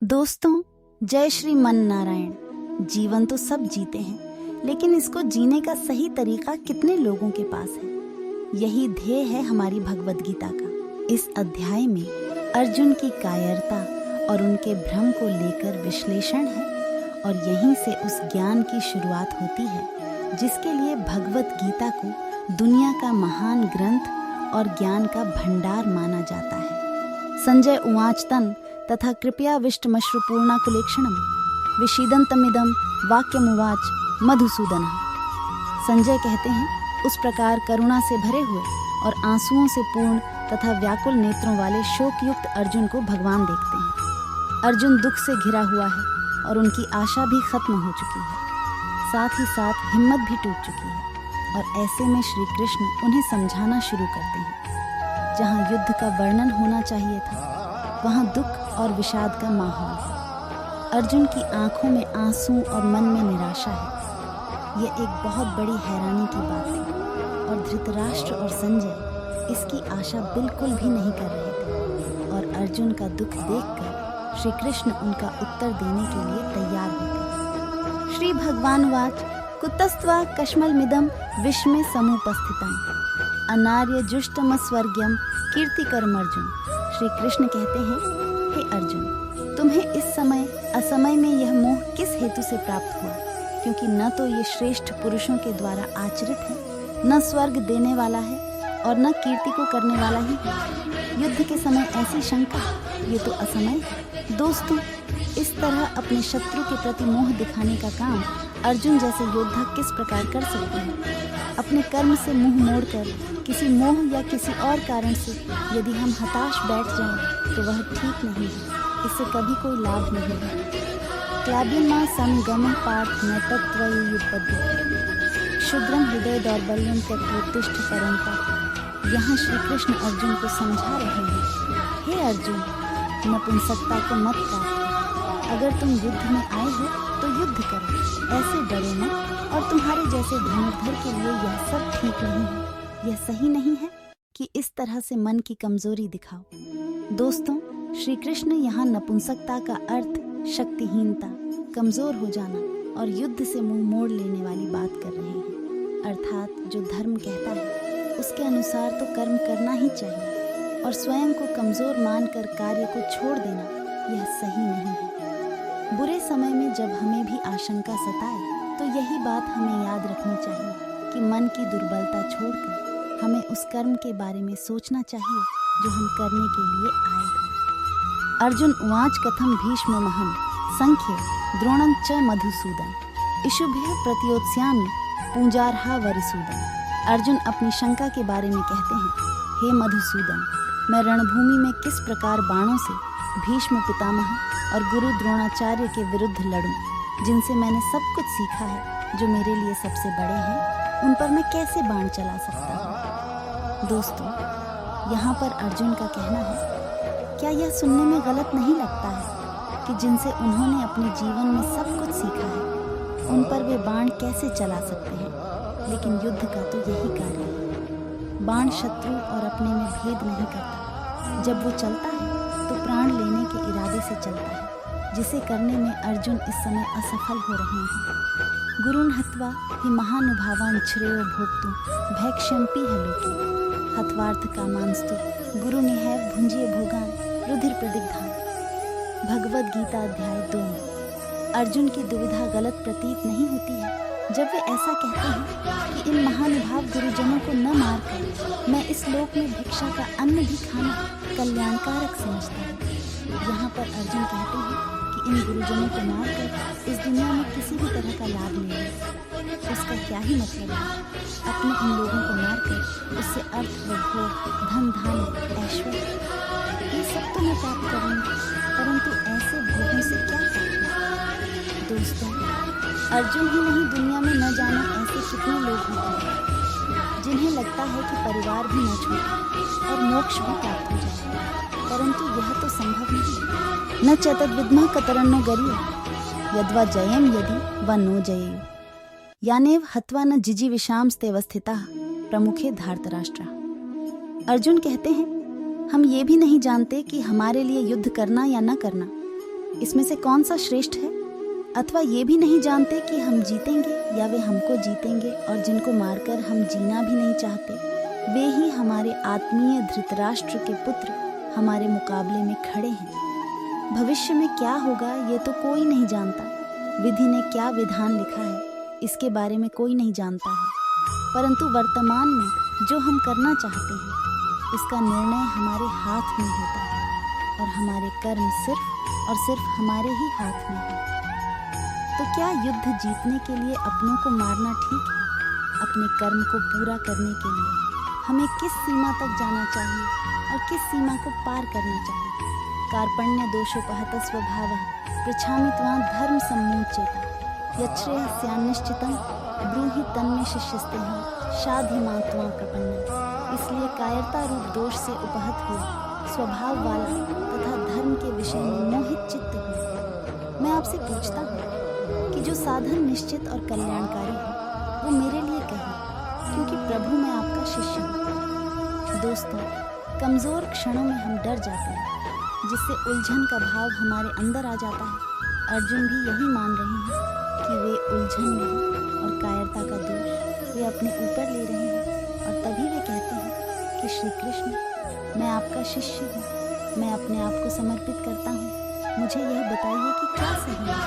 दोस्तों, जय श्री मन नारायण। जीवन तो सब जीते हैं, लेकिन इसको जीने का सही तरीका कितने लोगों के पास है? यही ध्येय है हमारी भगवद गीता का। इस अध्याय में अर्जुन की कायरता और उनके भ्रम को लेकर विश्लेषण है और यहीं से उस ज्ञान की शुरुआत होती है जिसके लिए भगवद गीता को दुनिया का महान ग्रंथ और ज्ञान का भंडार माना जाता है। संजय उवाच तन तथा कृपया विष्टमश्रुपूर्णा कुलेक्षणम विषीदन्तमिदं वाक्यमुवाच मधुसूदन। संजय कहते हैं, उस प्रकार करुणा से भरे हुए और आंसुओं से पूर्ण तथा व्याकुल नेत्रों वाले शोकयुक्त अर्जुन को भगवान देखते हैं। अर्जुन दुख से घिरा हुआ है और उनकी आशा भी खत्म हो चुकी है, साथ ही साथ हिम्मत भी टूट चुकी है। और ऐसे में श्री कृष्ण उन्हें समझाना शुरू करते हैं। जहाँ युद्ध का वर्णन होना चाहिए था, वहाँ दुख और विषाद का माहौल है। अर्जुन की आंखों में आंसू और मन में निराशा है। यह एक बहुत बड़ी हैरानी की बात थी और धृतराष्ट्र और संजय इसकी आशा बिल्कुल भी नहीं कर रहे थे। और अर्जुन का दुख देखकर श्री कृष्ण उनका उत्तर देने के लिए तैयार होते हैं। श्री भगवान वाच कुतस्त्वा कश्मलमिदं विश्मे समुपस्थितम् अनार्य जुष्टम स्वर्ग्यम कीर्तिकरम अर्जुन। श्री कृष्ण कहते हैं, हे अर्जुन, तुम्हें इस समय असमय में यह मोह किस हेतु से प्राप्त हुआ? क्योंकि न तो ये श्रेष्ठ पुरुषों के द्वारा आचरित है, न स्वर्ग देने वाला है और न कीर्ति को करने वाला ही है। युद्ध के समय ऐसी शंका, ये तो असमय है। दोस्तों, इस तरह अपने शत्रु के प्रति मोह दिखाने का काम अर्जुन जैसे योद्धा किस प्रकार कर सकते हैं? अपने कर्म से मुंह मोड़कर किसी मोह या किसी और कारण से यदि हम हताश बैठ जाएं, तो वह ठीक नहीं है। इससे कभी कोई लाभ नहीं है। क्लाब्यमा समगम पार्थ न तत्त्वयुपद्यते क्षुद्रम हृदय दौर्बल्यम त्यक्त्वोत्तिष्ठ परंपा। यहाँ श्री कृष्ण अर्जुन को समझा रहे हैं, हे अर्जुन, नपुंसकता को मत प्राप्त। अगर तुम युद्ध में आए हो तो युद्ध करो, ऐसे डरो मत। और तुम्हारे जैसे धनुर्धर के लिए यह सब ठीक नहीं है। यह सही नहीं है कि इस तरह से मन की कमजोरी दिखाओ। दोस्तों, श्री कृष्ण यहाँ नपुंसकता का अर्थ शक्तिहीनता, कमजोर हो जाना और युद्ध से मुंह मोड़ लेने वाली बात कर रहे हैं। अर्थात जो धर्म कहता है उसके अनुसार तो कर्म करना ही चाहिए और स्वयं को कमजोर मानकर कार्य को छोड़ देना यह सही नहीं है। बुरे समय में जब हमें भी आशंका सताए तो यही बात हमें याद रखनी चाहिए कि मन की दुर्बलता छोड़कर हमें उस कर्म के बारे में सोचना चाहिए जो हम करने के लिए आए हैं। अर्जुन उवाच कथम भीष्ममहं संख्ये द्रोणं च मधुसूदन इषुभिः प्रतियोत्स्यामि पूजार्हा वरिसूदन। अर्जुन अपनी शंका के बारे में कहते हैं, हे मधुसूदन, मैं रणभूमि में किस प्रकार बाणों से भीष्म पितामह और गुरु द्रोणाचार्य के विरुद्ध लड़ूं, जिनसे मैंने सब कुछ सीखा है, जो मेरे लिए सबसे बड़े हैं, उन पर मैं कैसे बाण चला सकता हूँ? दोस्तों, यहाँ पर अर्जुन का कहना है, क्या यह सुनने में गलत नहीं लगता है कि जिनसे उन्होंने अपने जीवन में सब कुछ सीखा है, उन पर वे बाण कैसे चला सकते हैं? लेकिन युद्ध का तो यही कार्य है। बाण शत्रु और अपने में भेद नहीं करता। जब वो चलता है तो प्राण लेने के इरादे से चलता है, जिसे करने में अर्जुन इस समय असफल हो रहे हैं। गुरुन् हत्वा हि महानुभावान् श्रेयो भोक्तुं भैक्ष्यन्ति लोके हत्वार्थ कामांस्तु गुरुनिहैव भुंजीय भोगान् रुधिर प्रदिग्धान्। भगवद गीता अध्याय 2 में अर्जुन की दुविधा गलत प्रतीत नहीं होती है जब वे ऐसा कहते हैं कि इन महानुभाव गुरुजनों को न मारकर मैं इस लोक में भिक्षा का अन्न भी खाना कल्याणकारक समझता हूँ। यहाँ पर अर्जुन कहते हैं कि इन गुरुजनों को मारकर इस दुनिया में किसी भी तरह का लाभ ले लें। उसका क्या ही मतलब है? अपने इन लोगों को मारकर उससे अर्थ व भोग, धन धान्य, ऐश्वर्य, ये सब तो मैं प्राप्त करूँगा, परंतु ऐसे भोगों से क्या प्राप्त? दोस्तों, अर्जुन ही नहीं, दुनिया में न जाने ऐसे कितने लोग होते हैं जिन्हें लगता है कि परिवार भी न छूटे और मोक्ष भी प्राप्त हो जाए, परंतु यह तो संभव नहीं। न चतद्विद्मः कतरन्नो गरियो यद्वा जयेम यदि वा नो जयेयु यानेव हत्वा न जिजीविषांस्ते वस्थिताः प्रमुखे धार्तराष्ट्रा। अर्जुन कहते हैं, हम ये भी नहीं जानते कि हमारे लिए युद्ध करना या न करना इसमें से कौन सा श्रेष्ठ है? अथवा ये भी नहीं जानते कि हम जीतेंगे या वे हमको जीतेंगे, और जिनको मारकर हम जीना भी नहीं चाहते, वे ही हमारे आत्मीय धृतराष्ट्र के पुत्र हमारे मुकाबले में खड़े हैं। भविष्य में क्या होगा ये तो कोई नहीं जानता। विधि ने क्या विधान लिखा है इसके बारे में कोई नहीं जानता है, परंतु वर्तमान में जो हम करना चाहते हैं उसका निर्णय हमारे हाथ में होता है, और हमारे कर्म सिर्फ और सिर्फ हमारे ही हाथ में है। तो क्या युद्ध जीतने के लिए अपनों को मारना ठीक है? अपने कर्म को पूरा करने के लिए हमें किस सीमा तक जाना चाहिए और किस सीमा को पार करना चाहिए? कार्पण्य दोषोपहत स्वभावः पृच्छामि त्वां धर्म सम्मुच्येता यच्छ्रेयस्यान्निश्चितं ब्रूहि तन्मे शिष्यस्तेहं शाधि मां त्वां प्रपन्नम्। इसलिए कायरता रूप दोष से उपहत हुआ स्वभाव वाला तथा धर्म के विषय में मोहित चित्त हुआ मैं आपसे पूछता हूँ कि जो साधन निश्चित और कल्याणकारी है वो मेरे लिए कहें, क्योंकि प्रभु मैं आपका शिष्य हूँ। दोस्तों, कमज़ोर क्षणों में हम डर जाते हैं, जिससे उलझन का भाव हमारे अंदर आ जाता है। अर्जुन भी यही मान रहे हैं कि वे उलझन में हैं और कायरता का दोष वे अपने ऊपर ले रहे हैं, और तभी वे कहते हैं कि श्री कृष्ण मैं आपका शिष्य हूँ, मैं अपने आप को समर्पित करता हूँ, मुझे यह बताइए कि क्या सही है।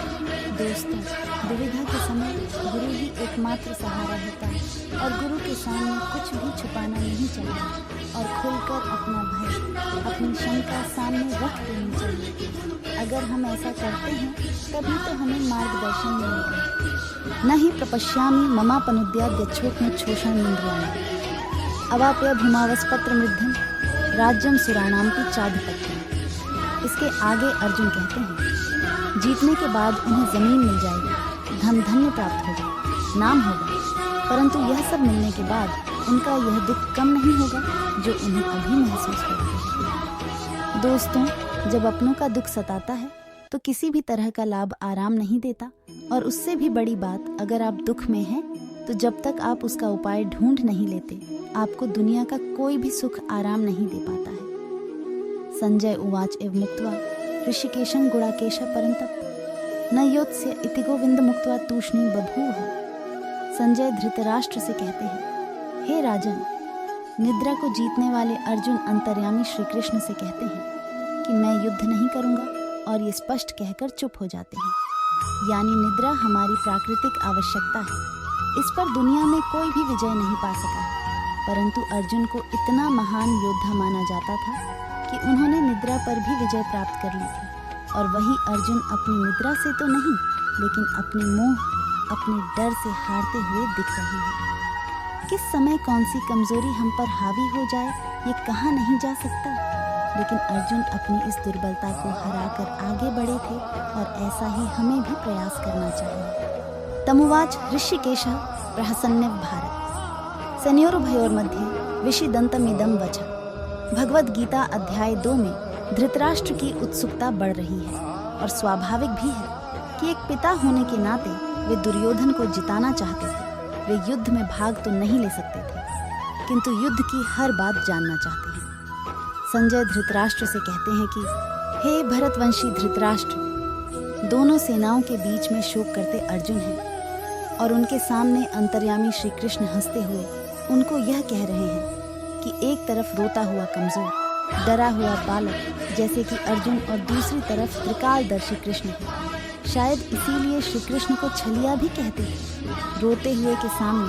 दोस्तों, दुविधा के समय गुरु ही एकमात्र सहारा होता है, और गुरु के सामने कुछ भी छुपाना नहीं चाहिए और खुलकर अपना भय, अपनी शंका सामने रख देनी चाहिए। अगर हम ऐसा करते हैं तभी तो हमें मार्गदर्शन मिलेगा। न ही प्रपश्यामि ममापनुद्याद्यच्छोकमुच्छोषण इंद्रियाणि अवाप्य भूमावस्पत्र मृद्धम राज्यम सुराणामपि चाधिपत्यम। इसके आगे अर्जुन कहते हैं, जीतने के बाद उन्हें जमीन मिल जाएगी, धन धन्य प्राप्त होगा, नाम होगा, परंतु यह सब मिलने के बाद उनका यह दुख कम नहीं होगा जो उन्हें अभी महसूस हो रहा है। दोस्तों, जब अपनों का दुख सताता है तो किसी भी तरह का लाभ आराम नहीं देता, और उससे भी बड़ी बात, अगर आप दुख में हैं तो जब तक आप उसका उपाय ढूंढ नहीं लेते, आपको दुनिया का कोई भी सुख आराम नहीं दे पाता है। संजय उवाच एव मुक्त्वा ऋषिकेशं गुडाकेश परन्तप न योत्स्य इति गोविंद मुक्त्वा तूष्णीं बभूव। संजय धृतराष्ट्र से कहते हैं, हे राजन, निद्रा को जीतने वाले अर्जुन अंतर्यामी श्री कृष्ण से कहते हैं कि मैं युद्ध नहीं करूंगा, और ये स्पष्ट कहकर चुप हो जाते हैं। यानी निद्रा हमारी प्राकृतिक आवश्यकता है, इस पर दुनिया में कोई भी विजय नहीं पा सका, परंतु अर्जुन को इतना महान योद्धा माना जाता था कि उन्होंने निद्रा पर भी विजय प्राप्त कर ली थी। और वही अर्जुन अपनी निद्रा से तो नहीं, लेकिन अपने मोह, अपने डर से हारते हुए दिख रहे हैं। किस समय कौन सी कमजोरी हम पर हावी हो जाए ये कहा नहीं जा सकता, लेकिन अर्जुन अपनी इस दुर्बलता को हराकर आगे बढ़े थे, और ऐसा ही हमें भी प्रयास करना चाहिए। तमुवाच ऋषिकेशः प्रहसन्निव भारत सनयोरुभयोर्मध्ये विषिदन्तमिदं वचः। भगवद गीता अध्याय 2 में धृतराष्ट्र की उत्सुकता बढ़ रही है, और स्वाभाविक भी है कि एक पिता होने के नाते वे दुर्योधन को जिताना चाहते थे। वे युद्ध में भाग तो नहीं ले सकते थे, किंतु युद्ध की हर बात जानना चाहते हैं। संजय धृतराष्ट्र से कहते हैं कि हे भरतवंशी धृतराष्ट्र, दोनों सेनाओं के बीच में शोक करते अर्जुन हैं, और उनके सामने अंतर्यामी श्री कृष्ण हंसते हुए उनको यह कह रहे हैं कि एक तरफ रोता हुआ कमजोर, डरा हुआ बालक जैसे कि अर्जुन, और दूसरी तरफ त्रिकालदर्शी कृष्ण है। शायद इसीलिए श्री कृष्ण को छलिया भी कहते थे। रोते हुए के सामने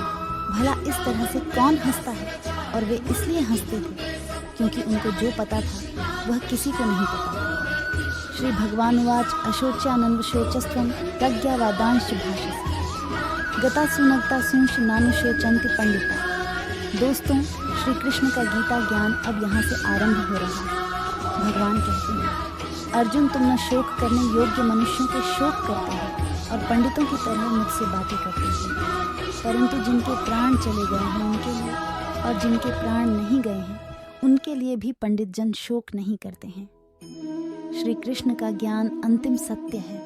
भला इस तरह से कौन हंसता है, और वे इसलिए हंसते थे क्योंकि उनको जो पता था वह किसी को नहीं पता था। श्री भगवानुवाच अशोच्यानन्द शोचस्त्वं प्रज्ञावादांश भाषसे गता सुनगता सुंश नानुशोचन्ति पंडिता। दोस्तों, श्री कृष्ण का गीता ज्ञान अब यहाँ से आरंभ हो रहा है। भगवान कहते हैं, अर्जुन तुम न शोक करने योग्य मनुष्यों के शोक करते हो और पंडितों की तरह मुझसे बातें करते हो, परंतु जिनके प्राण चले गए हैं उनके लिए, और जिनके प्राण नहीं गए हैं उनके लिए भी पंडित जन शोक नहीं करते हैं। श्री कृष्ण का ज्ञान अंतिम सत्य है।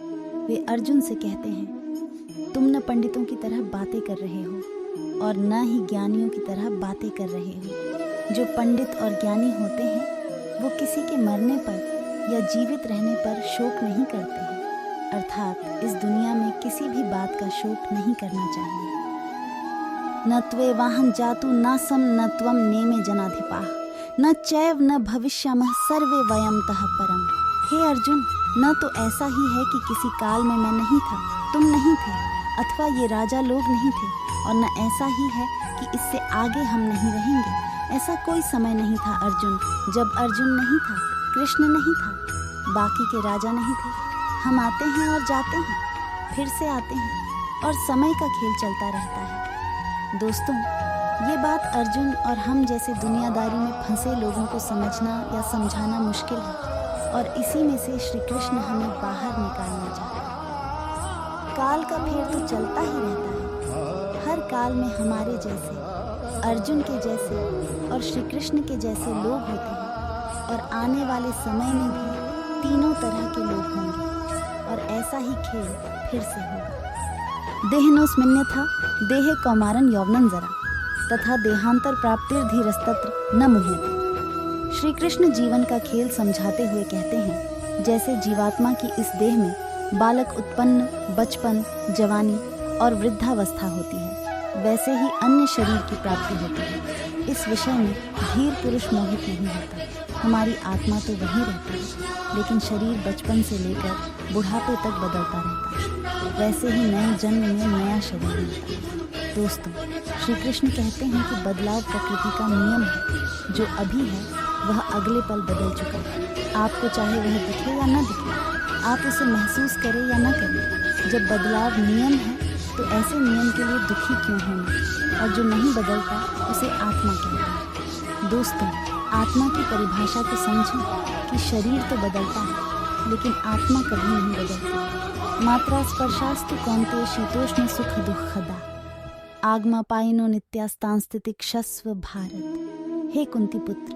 वे अर्जुन से कहते हैं, तुम न पंडितों की तरह बातें कर रहे हो और न ही ज्ञानियों की तरह बातें कर रहे हो। जो पंडित और ज्ञानी होते हैं वो किसी के मरने पर या जीवित रहने पर शोक नहीं करते हैं, अर्थात इस दुनिया में किसी भी बात का शोक नहीं करना चाहिए। न त्वे वाहन जातु न सम न त्वम नेमे जनाधिपाः न चैव न भविष्यामः सर्वे वयमतः परम। हे अर्जुन, न तो ऐसा ही है कि किसी काल में मैं नहीं था, तुम नहीं थे, अथवा ये राजा लोग नहीं थे, और न ऐसा ही है कि इससे आगे हम नहीं रहेंगे। ऐसा कोई समय नहीं था अर्जुन, जब अर्जुन नहीं था, कृष्ण नहीं था, बाकी के राजा नहीं थे। हम आते हैं और जाते हैं, फिर से आते हैं, और समय का खेल चलता रहता है। दोस्तों, ये बात अर्जुन और हम जैसे दुनियादारी में फंसे लोगों को समझना या समझाना मुश्किल है, और इसी में से श्री कृष्ण हमें बाहर निकालना चाहते हैं। काल का फेर तो चलता ही रहता है। हर काल में हमारे जैसे, अर्जुन के जैसे और श्री कृष्ण के जैसे लोग होते हैं, और आने वाले समय में भी तीनों तरह के लोग होंगे, और ऐसा ही खेल फिर से होगा। देहिनोऽस्मिन्यथा देहे कौमारं यौवनं जरा तथा देहांतर प्राप्तिर्धीरस्तत्र न मुह्यते। श्री कृष्ण जीवन का खेल समझाते हुए कहते हैं, जैसे जीवात्मा की इस देह में बालक उत्पन्न, बचपन, जवानी और वृद्धावस्था होती है, वैसे ही अन्य शरीर की प्राप्ति होती है। इस विषय में धीर पुरुष मोहित नहीं होता। हमारी आत्मा तो वही रहती है, लेकिन शरीर बचपन से लेकर बुढ़ापे तक बदलता रहता है। वैसे ही नए जन्म में नया शरीर मिलता है। दोस्तों, श्री कृष्ण कहते हैं कि बदलाव प्रकृति का नियम है। जो अभी है वह अगले पल बदल चुका है। आपको चाहे वह दिखे या न दिखे, आप उसे महसूस करें या न करें, जब बदलाव नियम है तो ऐसे नियम के लिए दुखी क्यों होना। और जो नहीं बदलता उसे आत्मा कहते हैं। दोस्तों, आत्मा की परिभाषा को समझें कि शरीर तो बदलता है, लेकिन आत्मा कभी नहीं बदलती। मात्रा स्पर्शास्तु कौन्तेय शीतोष्ण सुख दुःखदा आगमा पाइनो नित्यास्तांस्थितिक्षस्व भारत। हे कुंती पुत्र,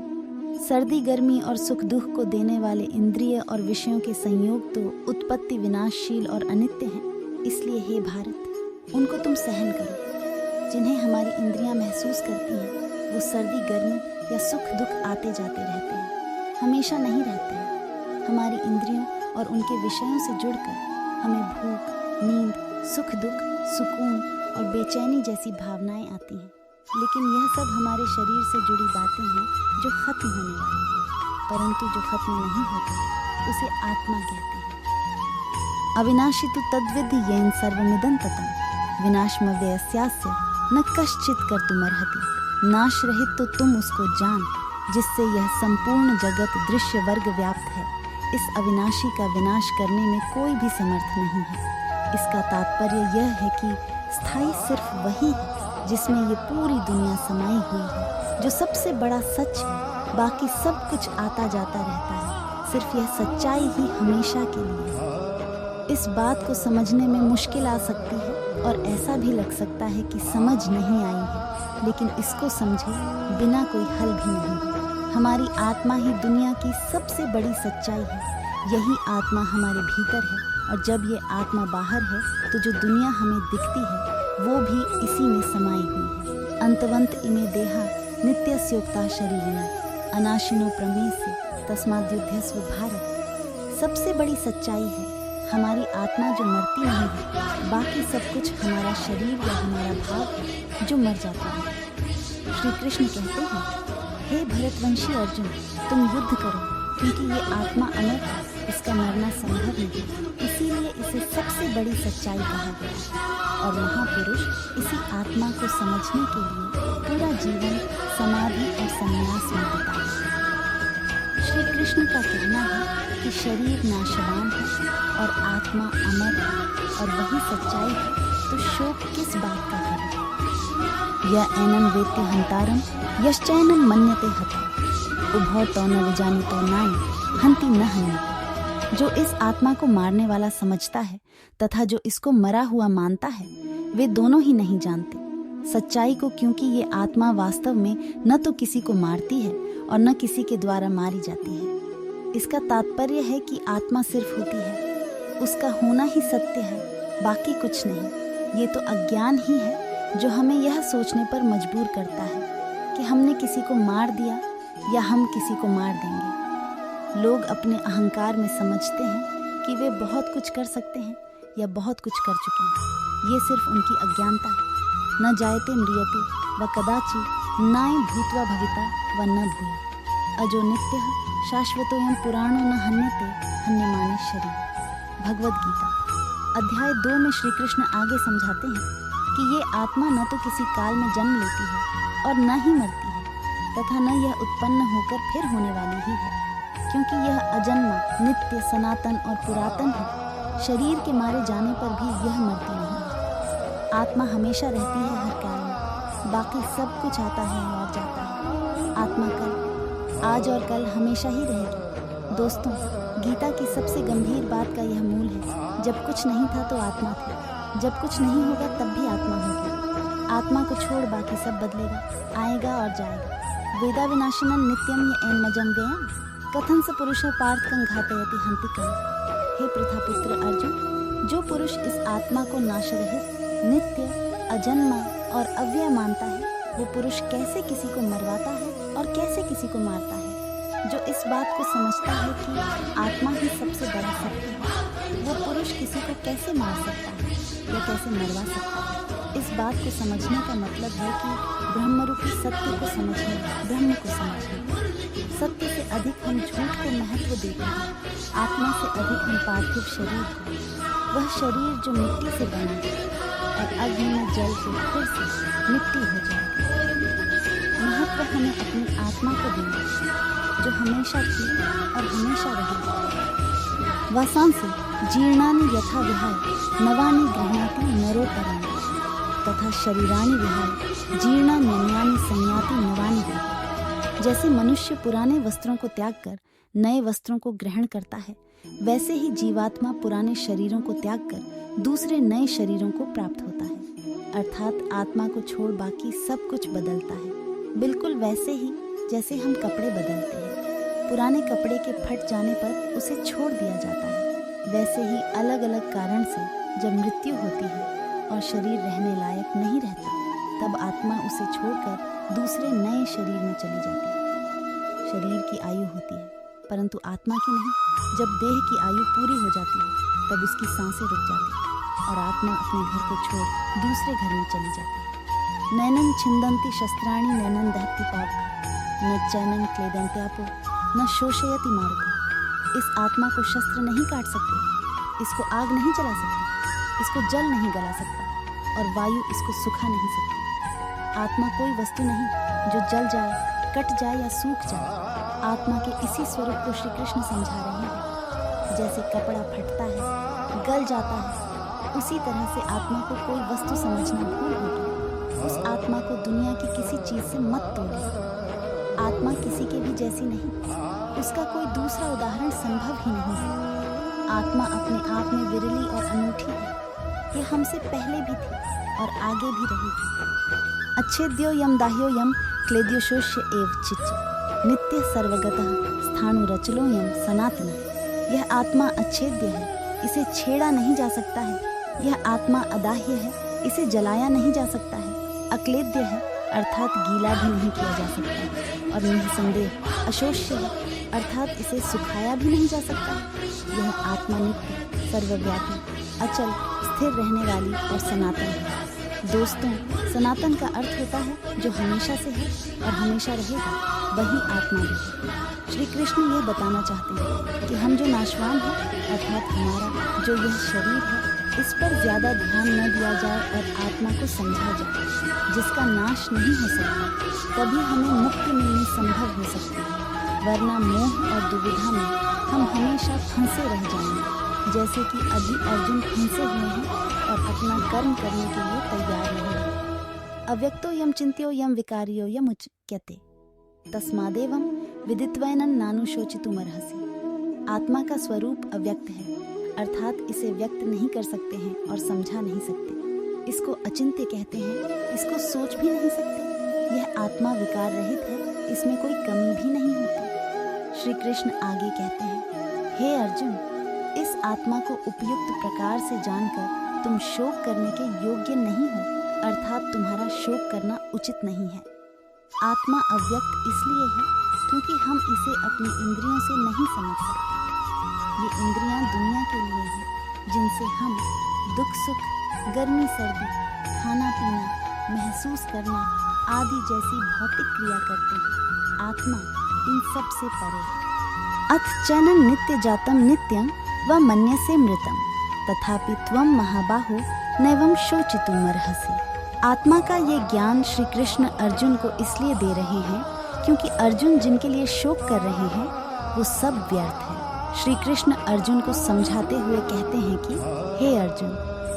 सर्दी गर्मी और सुख दुख को देने वाले इंद्रिय और विषयों के संयोग तो उत्पत्ति विनाशशील और अनित्य हैं। इसलिए हे भारत, उनको तुम सहन करो। जिन्हें हमारी इंद्रियां महसूस करती हैं, वो सर्दी गर्मी या सुख दुख आते जाते रहते हैं, हमेशा नहीं रहते हैं। हमारी इंद्रियों और उनके विषयों से जुड़कर हमें भूख, नींद, सुख दुख, सुकून और बेचैनी जैसी भावनाएं आती हैं, लेकिन यह सब हमारे शरीर से जुड़ी बातें हैं जो खत्म होने वाली हैं। परंतु जो खत्म नहीं होता उसे आत्मा कहते हैं। अविनाशी तु तद्विद्धि येन सर्वमिदं ततं विनाशमव्ययस्यास्य न कश्चित् कर्तुमर्हति। नाश रहित तो तुम उसको जान, जिससे यह संपूर्ण जगत दृश्य वर्ग व्याप्त है। इस अविनाशी का विनाश करने में कोई भी समर्थ नहीं है। इसका तात्पर्य यह है कि स्थायी सिर्फ वही है जिसमें ये पूरी दुनिया समाई हुई है, जो सबसे बड़ा सच है। बाकी सब कुछ आता जाता रहता है, सिर्फ यह सच्चाई ही हमेशा के लिए है। इस बात को समझने में मुश्किल आ सकती है, और ऐसा भी लग सकता है कि समझ नहीं आई है, लेकिन इसको समझे बिना कोई हल भी नहीं है। हमारी आत्मा ही दुनिया की सबसे बड़ी सच्चाई है। यही आत्मा हमारे भीतर है, और जब ये आत्मा बाहर है तो जो दुनिया हमें दिखती है वो भी इसी में समाई हुई है। अंतवंत इमे देहा नित्यस्योक्ता शरीरिणा अनाशिनो प्रमेस्य तस्माद्युध्यस्व भारत। सबसे बड़ी सच्चाई है हमारी आत्मा जो मरती नहीं है, बाकी सब कुछ हमारा शरीर या हमारा भाव है जो मर जाता है। श्री कृष्ण कहते हैं, हे भरतवंशी अर्जुन, तुम युद्ध करो, क्योंकि ये आत्मा अमर है, इसका मरना संभव नहीं। इसीलिए इसे सबसे बड़ी सच्चाई कहा गया है। और महापुरुष इसी आत्मा को समझने के लिए पूरा जीवन समाधि और संन्यास में बिताते हैं। श्री कृष्ण का कहना है कि शरीर नाशवान है और आत्मा अमर है, और वही सच्चाई है, तो शोक किस बात का करें। यह एनं वेत्ति हंतारं यश्चैनं मन्यते हतः उभौ तौ न विजानीतो नायं हन्ति न हन्यते। जो इस आत्मा को मारने वाला समझता है तथा जो इसको मरा हुआ मानता है, वे दोनों ही नहीं जानते सच्चाई को, क्योंकि ये आत्मा वास्तव में न तो किसी को मारती है और न किसी के द्वारा मारी जाती है। इसका तात्पर्य है कि आत्मा सिर्फ होती है, उसका होना ही सत्य है, बाकी कुछ नहीं। ये तो अज्ञान ही है जो हमें यह सोचने पर मजबूर करता है कि हमने किसी को मार दिया या हम किसी को मार देंगे। लोग अपने अहंकार में समझते हैं कि वे बहुत कुछ कर सकते हैं या बहुत कुछ कर चुके हैं। ये सिर्फ उनकी अज्ञानता है। न जायते म्रियते व कदाचित् नाय भूत्वा भविता व न भूय अजो नित्यः शाश्वतोऽयं पुराणो न हन्यते हन्यमाने शरीर। भगवद गीता अध्याय 2 में श्री कृष्ण आगे समझाते हैं कि ये आत्मा न तो किसी काल में जन्म लेती है और न ही मरती है तथा न यह उत्पन्न होकर फिर होने वाली ही है, क्योंकि यह अजन्मा, नित्य, सनातन और पुरातन है। शरीर के मारे जाने पर भी यह मरती नहीं है। आत्मा हमेशा रहती है हर काल में, बाकी सब कुछ आता है और जाता है। आत्मा कल, आज और कल हमेशा ही रहेगी। दोस्तों, गीता की सबसे गंभीर बात का यह मूल है, जब कुछ नहीं था तो आत्मा थी, जब कुछ नहीं होगा तब भी आत्मा होगी। आत्मा को छोड़ बाकी सब बदलेगा, आएगा और जाएगा। वेदा विनाशिनं नित्यं ये एन्मजं गयं कथं स पुरुषः पार्थं घातयति हन्ति कं। हे प्रथापुत्र अर्जुन, जो पुरुष इस आत्मा को नाशरहित, नित्य, अजन्मा और अव्यय मानता है, वो पुरुष कैसे किसी को मरवाता है और कैसे किसी को मारता है। जो इस बात को समझता है कि आत्मा ही सबसे बड़ा सत्य है, वो पुरुष किसी को कैसे मार सकता है या कैसे मरवा सकता है। इस बात को समझने का मतलब है कि ब्रह्मरूपी सत्य को समझना, ब्रह्म को समझना। सत्य से अधिक हम झूठ को महत्व देते हैं, आत्मा से अधिक हम पार्थिव शरीर को, वह शरीर जो मिट्टी से बना है और अग्नि में जल के फिर से मिट्टी हो जाएगी। महत्व हमें अपनी आत्मा को देना, जो हमेशा थी और हमेशा रहेगी। वासांसि जीर्णानि यथा विहाय नवानि गृह्णाति नरोपराणि तथा शरीरानि विहाय जीर्णान्यन्यानि संयाति नवानि गृह्णाति। जैसे मनुष्य पुराने वस्त्रों को त्याग कर नए वस्त्रों को ग्रहण करता है, वैसे ही जीवात्मा पुराने शरीरों को त्याग कर दूसरे नए शरीरों को प्राप्त होता है। अर्थात आत्मा को छोड़ बाकी सब कुछ बदलता है, बिल्कुल वैसे ही जैसे हम कपड़े बदलते हैं। पुराने कपड़े के फट जाने पर उसे छोड़ दिया जाता है, वैसे ही अलग अलग कारण से जब मृत्यु होती है और शरीर रहने लायक नहीं रहता, तब आत्मा उसे छोड़कर दूसरे नए शरीर में चली जाती है। शरीर की आयु होती है, परंतु आत्मा की नहीं। जब देह की आयु पूरी हो जाती है, तब उसकी सांसें रुक जाती हैं और आत्मा अपने घर को छोड़ दूसरे घर में चली जाती है। नैनं छिन्दन्ति शस्त्राणि नैनं दहति पावकः न चैनं क्लेदन्त्यापो न शोषयति मारुतः। इस आत्मा को शस्त्र नहीं काट सकते, इसको आग नहीं जला सकती, इसको जल नहीं गला सकता और वायु इसको सुखा नहीं सकती। आत्मा कोई वस्तु नहीं जो जल जाए, कट जाए या सूख जाए। आत्मा के इसी स्वरूप को श्री कृष्ण समझा रहे हैं। जैसे कपड़ा फटता है, गल जाता है, उसी तरह से आत्मा को कोई वस्तु समझना भूल होगी। उस आत्मा को दुनिया की किसी चीज से मत तोड़िए। आत्मा किसी के भी जैसी नहीं, उसका कोई दूसरा उदाहरण संभव ही नहीं है। आत्मा अपने आप में विरली और अनूठी है। ये हमसे पहले भी थी और आगे भी रहेगी। अच्छेद्यो यम दाह्यो यम क्लेद्यो शोष्य एव चिच्च नित्य सर्वगतः स्थाणुरचलो यम सनातन। यह आत्मा अच्छेद्य है, इसे छेड़ा नहीं जा सकता है। यह आत्मा अदाह्य है, इसे जलाया नहीं जा सकता है। अक्लेद्य है, अर्थात गीला भी नहीं किया जा सकता है। और निसंदेह अशोष्य है, अर्थात इसे सुखाया भी नहीं जा सकता। यह आत्मा नित्य, सर्वव्यापी, अचल, स्थिर रहने वाली और सनातन है। दोस्तों, सनातन का अर्थ होता है जो हमेशा से है और हमेशा रहेगा, वही आत्मा भी है। श्री कृष्ण ये बताना चाहते हैं कि हम जो नाशवान हैं, अर्थात हमारा जो यह शरीर है, इस पर ज्यादा ध्यान न दिया जाए और आत्मा को समझा जाए, जिसका नाश नहीं हो सकता। तभी हमें मुक्ति मिलनी संभव हो सकती है, वरना मोह और दुविधा में हम हमेशा फंसे रह जाएंगे। जैसे कि अभी अर्जुन फंसे हुए हैं और अपना कर्म करने के लिए तैयार नहीं है। अव्यक्तो यम चिंत्यो यम विकार्यो यम उच्यते तस्मादेवं विदित्वैनं नानुशोचितुमर्हसि। आत्मा का स्वरूप अव्यक्त है, अर्थात इसे व्यक्त नहीं कर सकते हैं और समझा नहीं सकते। इसको अचिंत्य कहते हैं, इसको सोच भी नहीं सकते। यह आत्मा विकार रहित है, इसमें कोई कमी भी नहीं होती। श्री कृष्ण आगे कहते हैं, हे अर्जुन, इस आत्मा को उपयुक्त प्रकार से जानकर तुम शोक करने के योग्य नहीं हो, अर्थात तुम्हारा शोक करना उचित नहीं है। आत्मा अव्यक्त इसलिए है क्योंकि हम इसे अपनी इंद्रियों से नहीं समझ सकते। ये इंद्रियां दुनिया के लिए हैं, जिनसे हम दुख सुख, गर्मी सर्दी, खाना पीना, महसूस करना आदि जैसी भौतिक क्रिया करते हैं। आत्मा इन सब से परे है। अथ चैनन नित्य जातम नित्यम व मन्यसे मृतम तथापि त्वम महाबाहो नैवं शोचितुमर्हसि। आत्मा का ये ज्ञान श्री कृष्ण अर्जुन को इसलिए दे रहे हैं क्योंकि अर्जुन जिनके लिए शोक कर रहे हैं वो सब व्यर्थ है। श्री कृष्ण अर्जुन को समझाते हुए कहते हैं कि हे अर्जुन,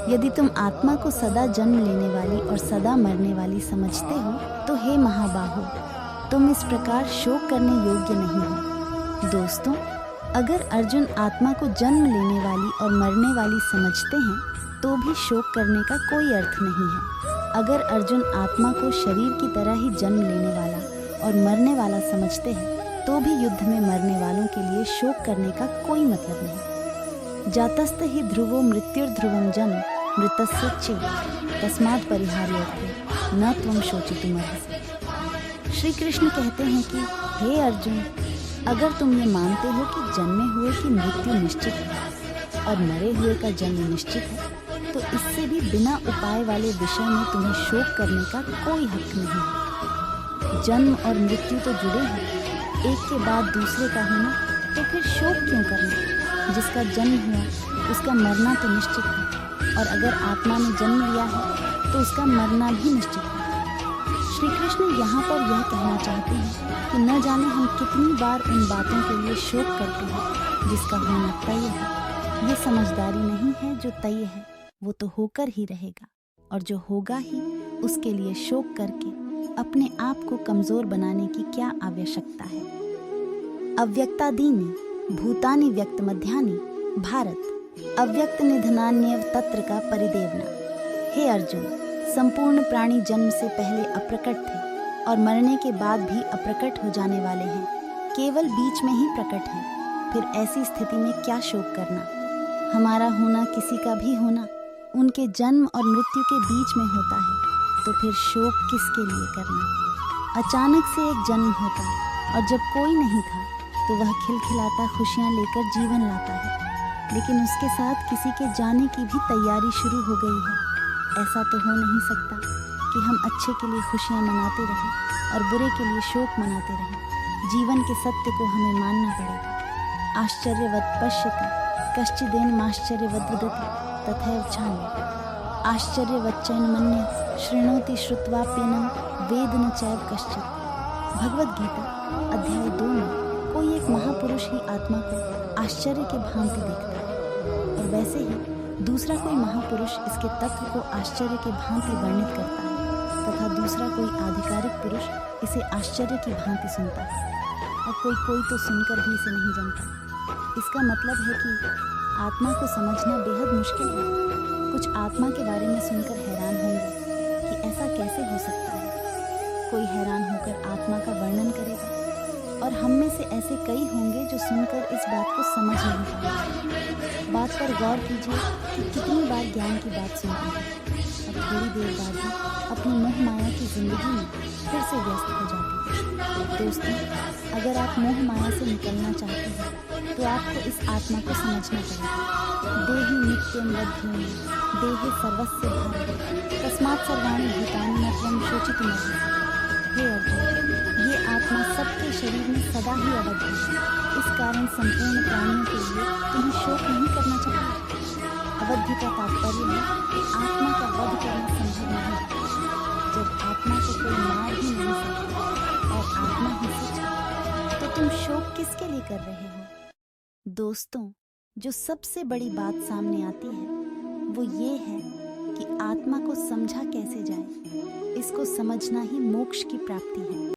यदि तुम आत्मा को सदा जन्म लेने वाली और सदा मरने वाली समझते हो तो हे महाबाहो, तुम इस प्रकार शोक करने योग्य नहीं हो। दोस्तों, अगर अर्जुन आत्मा को जन्म लेने वाली और मरने वाली समझते हैं तो भी शोक करने का कोई अर्थ नहीं है। अगर अर्जुन आत्मा को शरीर की तरह ही जन्म लेने वाला और मरने वाला समझते हैं तो भी युद्ध में मरने वालों के लिए शोक करने का कोई मतलब नहीं। जातस्त ही ध्रुवो मृत्युर्ध्रुवम जन्म मृतस्य चेत् तस्मात् परिहार्यर्थे न त्वं शोचितुमर्हसि। श्री कृष्ण कहते हैं कि हे अर्जुन, अगर तुम ये मानते हो कि जन्मे हुए की मृत्यु निश्चित है और मरे हुए का जन्म निश्चित है, तो इससे भी बिना उपाय वाले विषय में तुम्हें शोक करने का कोई हक नहीं है। जन्म और मृत्यु तो जुड़े हैं, एक के बाद दूसरे का होना, तो फिर शोक क्यों करना? जिसका जन्म हुआ उसका मरना तो निश्चित है, और अगर आत्मा ने जन्म लिया है तो उसका मरना भी निश्चित है। श्री कृष्ण यहाँ पर यह कहना चाहते हैं कि न जाने हम कितनी बार उन बातों के लिए शोक करते हैं जिसका होना तय है। ये समझदारी नहीं है, जो तय है वो तो होकर ही रहेगा, और जो होगा ही उसके लिए शोक करके अपने आप को कमजोर बनाने की क्या आवश्यकता है। अव्यक्तादीनि भूतानि व्यक्त मध्यानि भारत अव्यक्त निधनान्यव तत्र का परिदेवना। हे अर्जुन, संपूर्ण प्राणी जन्म से पहले अप्रकट थे और मरने के बाद भी अप्रकट हो जाने वाले हैं, केवल बीच में ही प्रकट हैं। फिर ऐसी स्थिति में क्या शोक करना? हमारा होना, किसी का भी होना, उनके जन्म और मृत्यु के बीच में होता है, तो फिर शोक किसके लिए करना? अचानक से एक जन्म होता और जब कोई नहीं था तो वह खिलखिलाता खुशियाँ लेकर जीवन लाता है, लेकिन उसके साथ किसी के जाने की भी तैयारी शुरू हो गई है। ऐसा तो हो नहीं सकता कि हम अच्छे के लिए खुशियाँ मनाते रहें और बुरे के लिए शोक मनाते रहें। जीवन के सत्य को हमें मानना पड़ेगा। आश्चर्यवत् पश्यति कश्चिदेनमाश्चर्यवद् वदति तथैव चान्यः। आश्चर्यवच्चैन मन्यः शृणोति श्रुत्वाप्येनं वेद न चैव कश्चित्। भगवद गीता अध्याय 2 में कोई एक महापुरुष ही आत्मा को आश्चर्य के भांति देखता है, और वैसे ही दूसरा कोई महापुरुष इसके तत्व को आश्चर्य के भांति वर्णित करता है, तथा दूसरा कोई आधिकारिक पुरुष इसे आश्चर्य की भांति सुनता है, और कोई तो सुनकर भी इसे नहीं जानता। इसका मतलब है कि आत्मा को समझना बेहद मुश्किल है। कुछ आत्मा के बारे में सुनकर हैरान होंगे कि ऐसा कैसे हो सकता है। कोई हैरान होकर आत्मा का वर्णन करेगा, और हम में से ऐसे कई होंगे जो सुनकर इस बात को समझ नहीं पाएंगे। बात पर गौर कीजिए कि कितनी बार ज्ञान की बात सुनते हैं और थोड़ी देर बाद ही अपनी मोह माया की जिंदगी में फिर से व्यस्त हो जाते हैं। दोस्तों, अगर आप मोह माया से निकलना चाहते हैं तो आपको इस आत्मा को समझना पड़ेगा। देहि नित्यं बध्योमि देहे सर्वस्य भारः तस्मात् सर्वाणि भूतानि न त्वं शोचितुमर्हसि। हे अर्जुन, ये आत्मा सबके शरीर में सदा ही अवध है, इस कारण संपूर्ण प्राणियों के लिए तुम्हें शोक नहीं करना चाहिए। अवध्य का तात्पर्य है कि आत्मा का वध करना संभव नहीं है। जब आत्मा को कोई मार ही नहीं सकता और आत्मा ही सच है, तो तुम शोक किसके लिए कर रहे हो? दोस्तों, जो सबसे बड़ी बात सामने आती है वो ये है कि आत्मा को समझा कैसे जाए। इसको समझना ही मोक्ष की प्राप्ति है।